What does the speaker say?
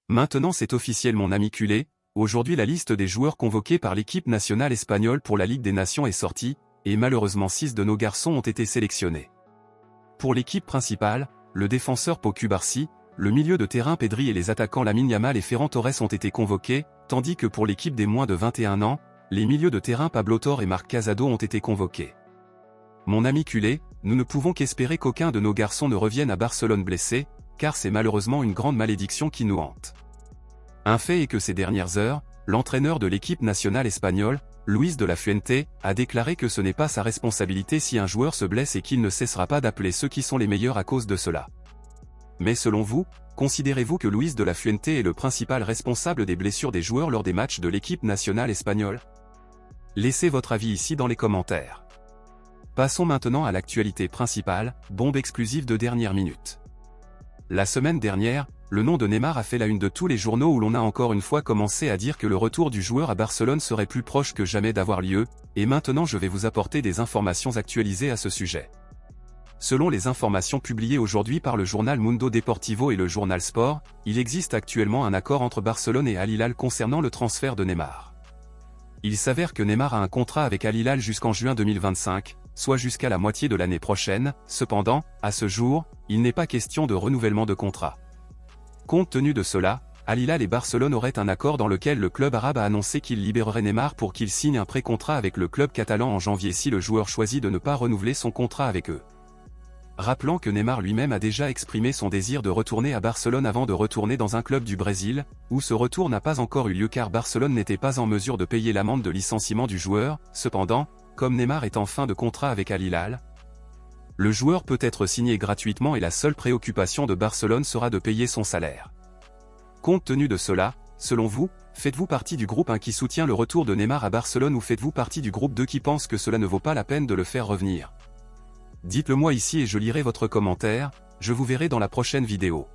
Maintenant c'est officiel mon ami culé, aujourd'hui la liste des joueurs convoqués par l'équipe nationale espagnole pour la Ligue des Nations est sortie, et malheureusement 6 de nos garçons ont été sélectionnés. Pour l'équipe principale, le défenseur Pau Cubarsí, le milieu de terrain Pedri et les attaquants Lamine Yamal et Ferran Torres ont été convoqués, tandis que pour l'équipe des moins de 21 ans, les milieux de terrain Pablo Torre et Marc Casado ont été convoqués. Mon ami culé, nous ne pouvons qu'espérer qu'aucun de nos garçons ne revienne à Barcelone blessé, car c'est malheureusement une grande malédiction qui nous hante. Un fait est que ces dernières heures, l'entraîneur de l'équipe nationale espagnole, Luis de la Fuente, a déclaré que ce n'est pas sa responsabilité si un joueur se blesse et qu'il ne cessera pas d'appeler ceux qui sont les meilleurs à cause de cela. Mais selon vous, considérez-vous que Luis de la Fuente est le principal responsable des blessures des joueurs lors des matchs de l'équipe nationale espagnole? Laissez votre avis ici dans les commentaires. Passons maintenant à l'actualité principale, bombe exclusive de dernière minute. La semaine dernière, le nom de Neymar a fait la une de tous les journaux où l'on a encore une fois commencé à dire que le retour du joueur à Barcelone serait plus proche que jamais d'avoir lieu, et maintenant je vais vous apporter des informations actualisées à ce sujet. Selon les informations publiées aujourd'hui par le journal Mundo Deportivo et le journal Sport, il existe actuellement un accord entre Barcelone et Al Hilal concernant le transfert de Neymar. Il s'avère que Neymar a un contrat avec Al Hilal jusqu'en juin 2025, soit jusqu'à la moitié de l'année prochaine, cependant, à ce jour, il n'est pas question de renouvellement de contrat. Compte tenu de cela, Al Hilal et Barcelone auraient un accord dans lequel le club arabe a annoncé qu'il libérerait Neymar pour qu'il signe un pré-contrat avec le club catalan en janvier si le joueur choisit de ne pas renouveler son contrat avec eux. Rappelant que Neymar lui-même a déjà exprimé son désir de retourner à Barcelone avant de retourner dans un club du Brésil, où ce retour n'a pas encore eu lieu car Barcelone n'était pas en mesure de payer l'amende de licenciement du joueur. Cependant, comme Neymar est en fin de contrat avec Al Hilal, le joueur peut être signé gratuitement et la seule préoccupation de Barcelone sera de payer son salaire. Compte tenu de cela, selon vous, faites-vous partie du groupe 1 qui soutient le retour de Neymar à Barcelone ou faites-vous partie du groupe 2 qui pense que cela ne vaut pas la peine de le faire revenir? Dites-le moi ici et je lirai votre commentaire, je vous verrai dans la prochaine vidéo.